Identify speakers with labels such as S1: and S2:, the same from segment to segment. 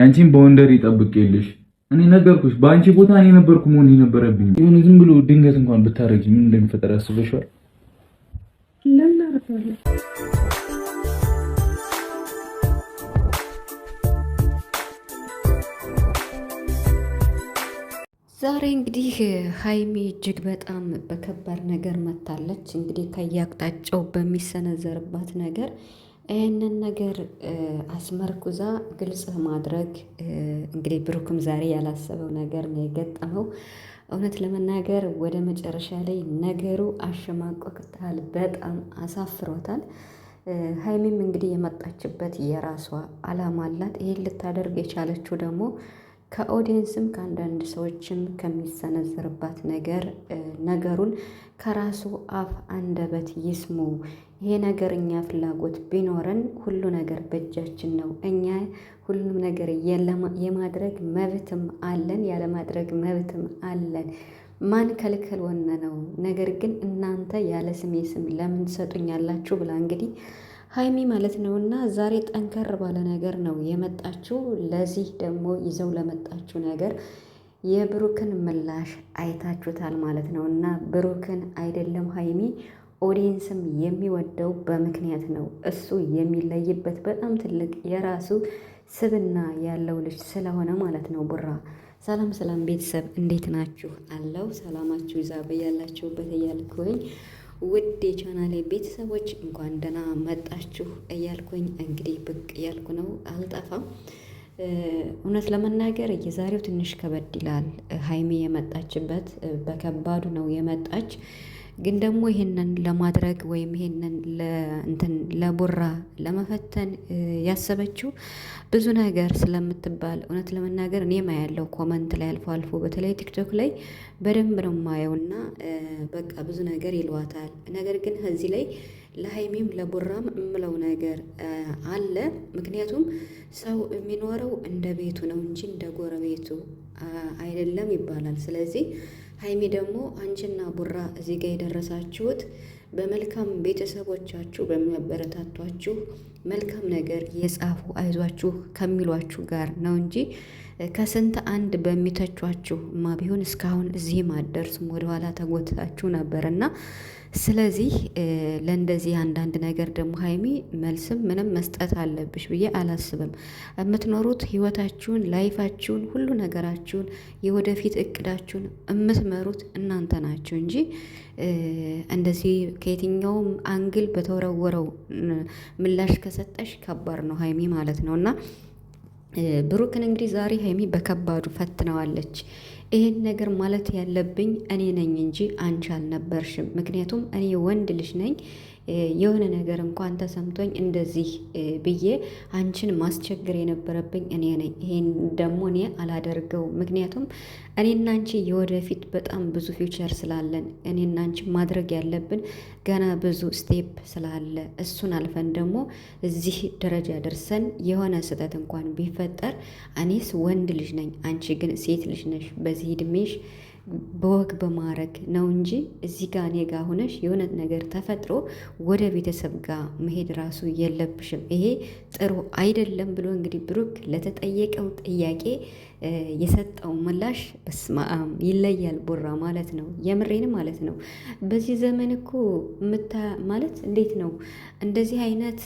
S1: አንቺን በወንደር ይጠብቅልሽ። እኔ ነገርኩሽ፣ በአንቺ ቦታ እኔ ነበርኩ መሆን የነበረብኝ። የሆነ ዝም ብሎ ድንገት እንኳን ብታረጊ ምን እንደሚፈጠር አስበሽዋል?
S2: ለምን አረጋለሁ? ዛሬ እንግዲህ ሀይሚ እጅግ በጣም በከባድ ነገር መታለች። እንግዲህ ከየአቅጣጫው በሚሰነዘርባት ነገር ይህንን ነገር አስመርኩዛ ግልጽ ማድረግ እንግዲህ ብሩክም ዛሬ ያላሰበው ነገር ነው የገጠመው። እውነት ለመናገር ወደ መጨረሻ ላይ ነገሩ አሸማቆቅታል፣ በጣም አሳፍሮታል። ሀይሚም እንግዲህ የመጣችበት የራሷ አላማ አላት። ይህን ልታደርግ የቻለችው ደግሞ ከኦዲየንስም ከአንዳንድ ሰዎችም ከሚሰነዘርባት ነገር ነገሩን ከራሱ አፍ አንደበት ይስሙ። ይሄ ነገር እኛ ፍላጎት ቢኖረን ሁሉ ነገር በእጃችን ነው። እኛ ሁሉም ነገር የማድረግ መብትም አለን፣ ያለማድረግ መብትም አለን። ማን ከልከል ወነ ነው። ነገር ግን እናንተ ያለ ስሜ ስም ለምን ትሰጡኛላችሁ ብላ እንግዲህ ሀይሚ ማለት ነው። እና ዛሬ ጠንከር ባለ ነገር ነው የመጣችው። ለዚህ ደግሞ ይዘው ለመጣችው ነገር የብሩክን ምላሽ አይታችሁታል ማለት ነው። እና ብሩክን አይደለም ሀይሚ ኦዲየንስም የሚወደው በምክንያት ነው። እሱ የሚለይበት በጣም ትልቅ የራሱ ስብና ያለው ልጅ ስለሆነ ማለት ነው። ቡራ ሰላም ሰላም ቤተሰብ እንዴት ናችሁ? አለው ሰላማችሁ ይዛ በያላችሁበት እያልኩኝ ውድ የቻናሌ ቤተሰቦች እንኳን ደህና መጣችሁ እያልኩኝ እንግዲህ ብቅ እያልኩ ነው፣ አልጠፋም። እውነት ለመናገር የዛሬው ትንሽ ከበድ ይላል። ሀይሚ የመጣችበት በከባዱ ነው የመጣች። ግን ደግሞ ይሄንን ለማድረግ ወይም ይሄንን ለቡራ ለመፈተን ያሰበችው ብዙ ነገር ስለምትባል እውነት ለመናገር እኔ ማያለው ኮመንት ላይ አልፎ አልፎ በተለይ ቲክቶክ ላይ በደንብ ነው ማየውና በቃ ብዙ ነገር ይለዋታል። ነገር ግን እዚህ ላይ ለሀይሚም ለቡራም እምለው ነገር አለ። ምክንያቱም ሰው የሚኖረው እንደ ቤቱ ነው እንጂ እንደ ጎረቤቱ አይደለም ይባላል። ስለዚህ ሀይሚ ደግሞ አንቺና ቡራ እዚህ ጋር የደረሳችሁት በመልካም ቤተሰቦቻችሁ በሚያበረታቷችሁ መልካም ነገር የጻፉ አይዟችሁ ከሚሏችሁ ጋር ነው እንጂ ከስንት አንድ በሚተቿችሁ ማ ቢሆን እስካሁን እዚህም አትደርሱም፣ ወደኋላ ተጎትታችሁ ነበርና ስለዚህ ለእንደዚህ አንዳንድ ነገር ደግሞ ሀይሚ መልስም ምንም መስጠት አለብሽ ብዬ አላስብም። የምትኖሩት ህይወታችሁን፣ ላይፋችሁን፣ ሁሉ ነገራችሁን፣ የወደፊት እቅዳችሁን የምትመሩት እናንተ ናችሁ እንጂ እንደዚህ ከየትኛውም አንግል በተወረወረው ምላሽ ከሰጠሽ ከባድ ነው ሀይሚ ማለት ነው። እና ብሩክን እንግዲህ ዛሬ ሀይሚ በከባዱ ፈትነዋለች። ይሄን ነገር ማለት ያለብኝ እኔ ነኝ እንጂ አንቺ አልነበርሽም። ምክንያቱም እኔ ወንድ ልጅ ነኝ። የሆነ ነገር እንኳን ተሰምቶኝ እንደዚህ ብዬ አንቺን ማስቸገር የነበረብኝ እኔ ነኝ። ይሄን ደግሞ እኔ አላደርገው። ምክንያቱም እኔና አንቺ የወደፊት በጣም ብዙ ፊውቸር ስላለን እኔና አንቺ ማድረግ ያለብን ገና ብዙ ስቴፕ ስላለ እሱን አልፈን ደግሞ እዚህ ደረጃ ደርሰን የሆነ ስህተት እንኳን ቢፈጠር እኔስ ወንድ ልጅ ነኝ፣ አንቺ ግን ሴት ልጅ ነሽ። በዚህ እድሜሽ በወግ በማረግ ነው እንጂ እዚህ ጋር እኔ ጋር ሆነሽ የሆነ ነገር ተፈጥሮ ወደ ቤተሰብ ጋር መሄድ ራሱ የለብሽም። ይሄ ጥሩ አይደለም ብሎ እንግዲህ ብሩክ ለተጠየቀው ጥያቄ የሰጠው ምላሽ በስመ አብ ይለያል። ቡራ ማለት ነው የምሬን ማለት ነው። በዚህ ዘመን እኮ ማለት እንዴት ነው እንደዚህ አይነት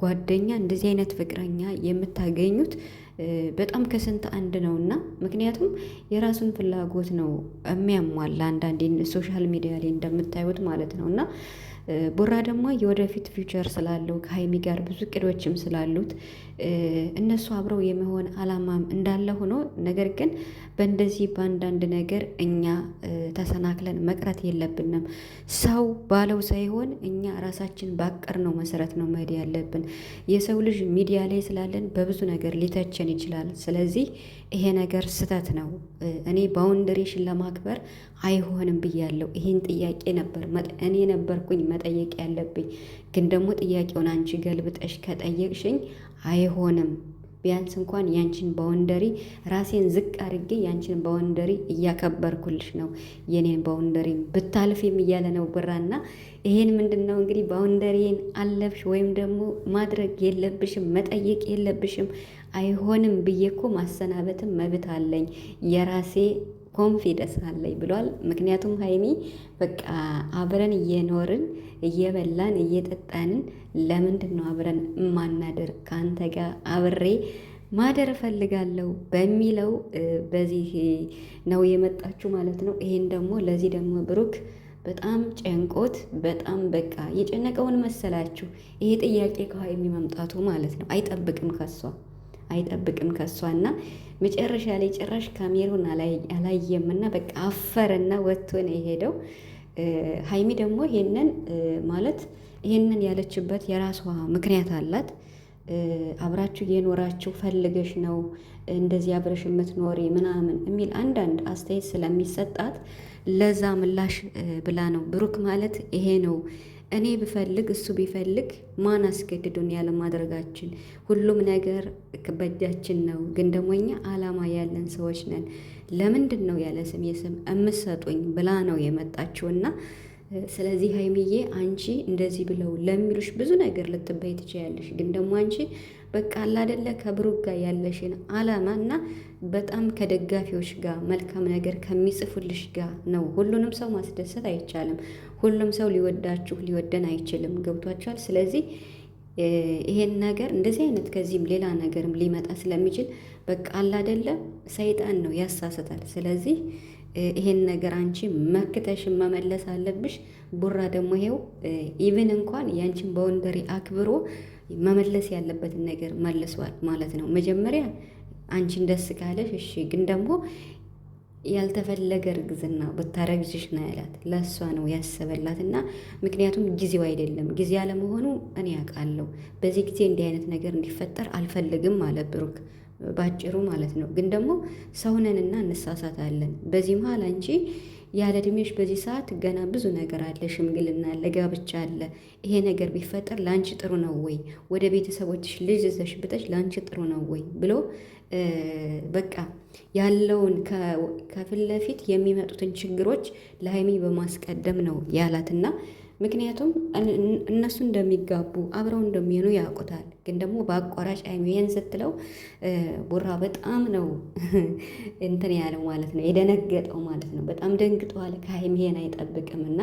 S2: ጓደኛ እንደዚህ አይነት ፍቅረኛ የምታገኙት? በጣም ከስንት አንድ ነው። እና ምክንያቱም የራሱን ፍላጎት ነው የሚያሟላ አንዳንዴ ሶሻል ሚዲያ ላይ እንደምታዩት ማለት ነው። እና ቡራ ደግሞ የወደፊት ፊውቸር ስላለው ከሀይሚ ጋር ብዙ እቅዶችም ስላሉት እነሱ አብረው የመሆን አላማም እንዳለ ሆኖ ነገር ግን በእንደዚህ በአንዳንድ ነገር እኛ ተሰናክለን መቅረት የለብንም። ሰው ባለው ሳይሆን እኛ ራሳችን ባቀር ነው መሰረት ነው መሄድ ያለብን። የሰው ልጅ ሚዲያ ላይ ስላለን በብዙ ነገር ሊተቸን ይችላል። ስለዚህ ይሄ ነገር ስተት ነው። እኔ ባውንደሪሽን ለማክበር አይሆንም ብያለሁ። ይሄን ጥያቄ ነበር እኔ ነበርኩኝ መጠየቅ ያለብኝ። ግን ደግሞ ጥያቄውን አንቺ ገልብጠሽ ከጠየቅሽኝ አይሆንም ቢያንስ እንኳን ያንቺን ባውንደሪ ራሴን ዝቅ አድርጌ ያንቺን ባውንደሪ እያከበርኩልሽ ነው የኔን ባውንደሪ ብታልፊም እያለ ነው ቡራና ይሄን ምንድነው እንግዲህ ባውንደሪን አለፍሽ ወይም ደግሞ ማድረግ የለብሽም መጠየቅ የለብሽም አይሆንም ብዬ እኮ ማሰናበትም መብት አለኝ የራሴ ኮንፊደንስ አለኝ ብሏል። ምክንያቱም ሀይሚ በቃ አብረን እየኖርን እየበላን እየጠጣንን ለምንድን ነው አብረን እማናደር ከአንተ ጋር አብሬ ማደር እፈልጋለሁ በሚለው በዚህ ነው የመጣችሁ ማለት ነው። ይሄን ደግሞ ለዚህ ደግሞ ብሩክ በጣም ጨንቆት በጣም በቃ የጨነቀውን መሰላችሁ ይሄ ጥያቄ ከሀይሚ መምጣቱ ማለት ነው። አይጠብቅም ከሷና መጨረሻ ላይ ጭራሽ ካሜሩን አላየምና በቃ አፈረና ወጥቶ ነው የሄደው። ሀይሚ ደግሞ ይሄንን ያለችበት የራሷ ምክንያት አላት። አብራችሁ የኖራችሁ ፈልገሽ ነው እንደዚህ አብረሽ የምትኖሪ ምናምን የሚል አንዳንድ አስተያየት ስለሚሰጣት ለዛ ምላሽ ብላ ነው። ብሩክ ማለት ይሄ ነው። እኔ ብፈልግ እሱ ቢፈልግ ማን አስገድዶን ያለ ማድረጋችን ሁሉም ነገር በእጃችን ነው። ግን ደግሞ እኛ አላማ ያለን ሰዎች ነን። ለምንድን ነው ያለ ስም የስም እምሰጡኝ ብላ ነው የመጣችውና ስለዚህ ሀይሚዬ አንቺ እንደዚህ ብለው ለሚሉሽ ብዙ ነገር ልትበይ ትችያለሽ። ግን ደግሞ አንቺ በቃ አላደለ ከብሩክ ጋር ያለሽን አላማ እና በጣም ከደጋፊዎች ጋር መልካም ነገር ከሚጽፉልሽ ጋር ነው። ሁሉንም ሰው ማስደሰት አይቻልም። ሁሉም ሰው ሊወዳችሁ ሊወደን አይችልም። ገብቷችኋል? ስለዚህ ይሄን ነገር እንደዚህ አይነት ከዚህም ሌላ ነገርም ሊመጣ ስለሚችል በቃ አላደለ ሰይጣን ነው ያሳስታል። ስለዚህ ይሄን ነገር አንቺ መክተሽን መመለስ አለብሽ። ቡራ ደግሞ ይሄው ኢቭን እንኳን ያንቺን ባውንደሪ አክብሮ መመለስ ያለበትን ነገር መልሷል ማለት ነው። መጀመሪያ አንቺን ደስ ካለሽ እሺ፣ ግን ደግሞ ያልተፈለገ እርግዝና ብታረግዝሽ ነው ያላት። ለእሷ ነው ያሰበላት እና ምክንያቱም ጊዜው አይደለም ጊዜ አለመሆኑ እኔ ያውቃለሁ። በዚህ ጊዜ እንዲህ አይነት ነገር እንዲፈጠር አልፈልግም ማለት ብሩክ ባጭሩ ማለት ነው። ግን ደግሞ ሰውነንና እንሳሳታለን። በዚህ መሀል አንቺ ያለ እድሜሽ በዚህ ሰዓት ገና ብዙ ነገር አለ፣ ሽምግልና አለ፣ ጋብቻ አለ። ይሄ ነገር ቢፈጠር ለአንቺ ጥሩ ነው ወይ? ወደ ቤተሰቦችሽ ልጅ ይዘሽ ብጠሽ ለአንቺ ጥሩ ነው ወይ ብሎ በቃ ያለውን ከፊት ለፊት የሚመጡትን ችግሮች ለሀይሚ በማስቀደም ነው ያላትና ምክንያቱም እነሱ እንደሚጋቡ አብረው እንደሚሆኑ ያውቁታል። ግን ደግሞ በአቋራጭ ሀይሚን ስትለው ቡራ በጣም ነው እንትን ያለው ማለት ነው፣ የደነገጠው ማለት ነው። በጣም ደንግጧል። ከሀይሚን አይጠብቅም እና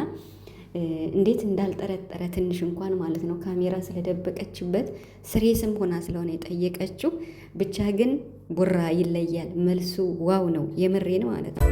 S2: እንዴት እንዳልጠረጠረ ትንሽ እንኳን ማለት ነው ካሜራ ስለደበቀችበት ስሬስም ሆና ስለሆነ የጠየቀችው ብቻ ግን ቡራ ይለያል። መልሱ ዋው ነው፣ የምሬን ማለት ነው።